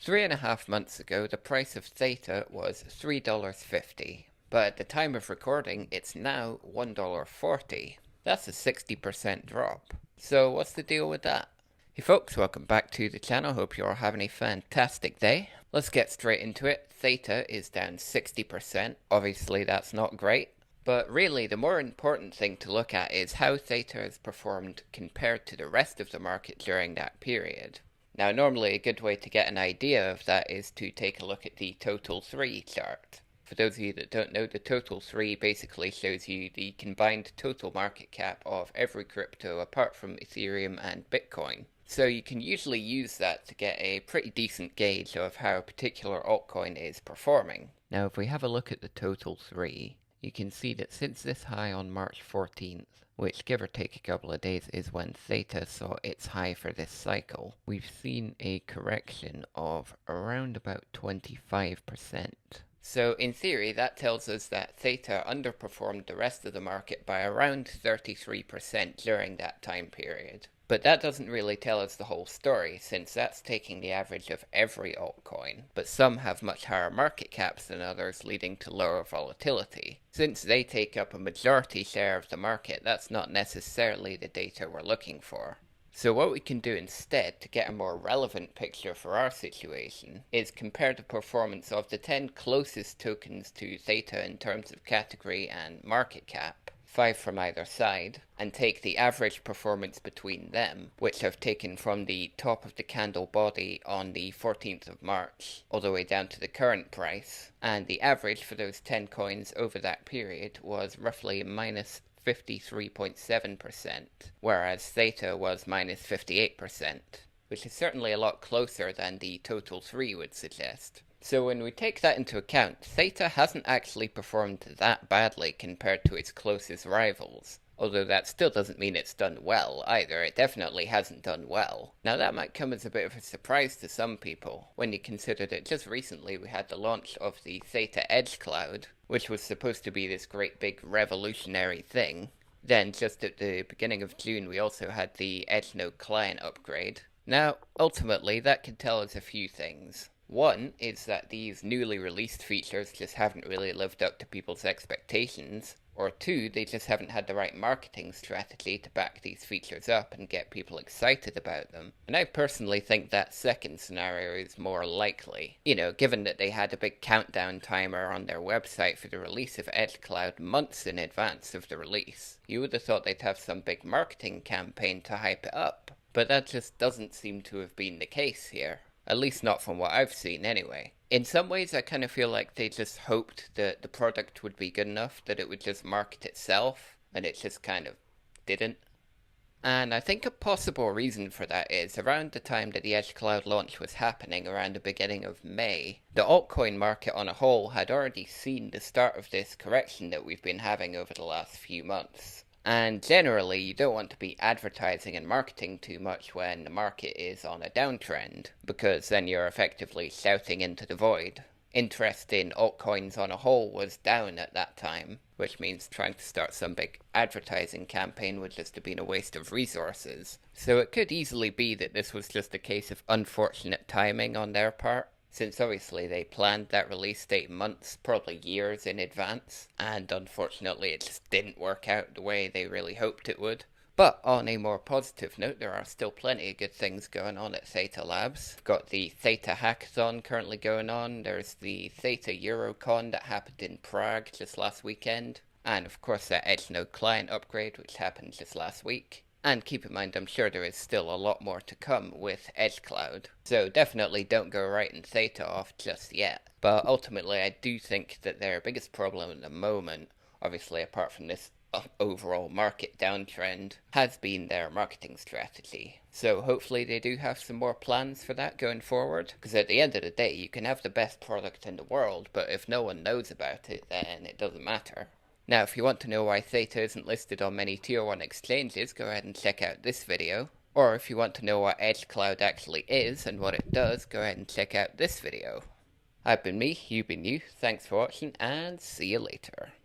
3.5 months ago, the price of Theta was $3.50, but at the time of recording, it's now $1.40. That's a 60% drop. So what's the deal with that? Hey folks, welcome back to the channel. Hope you're all having a fantastic day. Let's get straight into it. Theta is down 60%. Obviously that's not great. But really, the more important thing to look at is how Theta has performed compared to the rest of the market during that period. Now, normally a good way to get an idea of that is to take a look at the Total 3 chart. For those of you that don't know, the Total 3 basically shows you the combined total market cap of every crypto apart from Ethereum and Bitcoin. So you can usually use that to get a pretty decent gauge of how a particular altcoin is performing. Now, if we have a look at the Total 3, you can see that since this high on March 14th, which give or take a couple of days is when Theta saw its high for this cycle, we've seen a correction of around about 25%. So in theory, that tells us that Theta underperformed the rest of the market by around 33% during that time period. But that doesn't really tell us the whole story, since that's taking the average of every altcoin, but some have much higher market caps than others, leading to lower volatility. Since they take up a majority share of the market, that's not necessarily the data we're looking for. So what we can do instead to get a more relevant picture for our situation is compare the performance of the 10 closest tokens to Theta in terms of category and market cap, 5 from either side, and take the average performance between them, which I've taken from the top of the candle body on the 14th of March, all the way down to the current price, and the average for those 10 coins over that period was roughly minus 53.7%, whereas Theta was minus 58%, which is certainly a lot closer than the Total 3 would suggest. So when we take that into account, Theta hasn't actually performed that badly compared to its closest rivals. Although that still doesn't mean it's done well either. It definitely hasn't done well. Now that might come as a bit of a surprise to some people, when you consider that just recently we had the launch of the Theta Edge Cloud, which was supposed to be this great big revolutionary thing. Then just at the beginning of June we also had the EdgeNode client upgrade. Now, ultimately that could tell us a few things. One is that these newly released features just haven't really lived up to people's expectations, or two, they just haven't had the right marketing strategy to back these features up and get people excited about them. And I personally think that second scenario is more likely. Given that they had a big countdown timer on their website for the release of Edge Cloud months in advance of the release, you would have thought they'd have some big marketing campaign to hype it up. But that just doesn't seem to have been the case here. At least not from what I've seen anyway. In some ways I kind of feel like they just hoped that the product would be good enough, that it would just market itself, and it just kind of didn't. And I think a possible reason for that is, around the time that the Edge Cloud launch was happening, around the beginning of May, the altcoin market on a whole had already seen the start of this correction that we've been having over the last few months. And generally, you don't want to be advertising and marketing too much when the market is on a downtrend, because then you're effectively shouting into the void. Interest in altcoins on a whole was down at that time, which means trying to start some big advertising campaign would just have been a waste of resources. So it could easily be that this was just a case of unfortunate timing on their part, since obviously they planned that release date months, probably years in advance, and unfortunately it just didn't work out the way they really hoped it would. But on a more positive note, there are still plenty of good things going on at Theta Labs. We've got the Theta Hackathon currently going on, there's the Theta Eurocon that happened in Prague just last weekend, and of course that EdgeNode client upgrade which happened just last week. And keep in mind, I'm sure there is still a lot more to come with Edge Cloud. So definitely don't go writing Theta off just yet. But ultimately, I do think that their biggest problem at the moment, obviously apart from this overall market downtrend, has been their marketing strategy. So hopefully they do have some more plans for that going forward. Because at the end of the day, you can have the best product in the world, but if no one knows about it, then it doesn't matter. Now, if you want to know why Theta isn't listed on many Tier 1 exchanges, go ahead and check out this video. Or if you want to know what Edge Cloud actually is and what it does, go ahead and check out this video. I've been me, you've been you, thanks for watching, and see you later.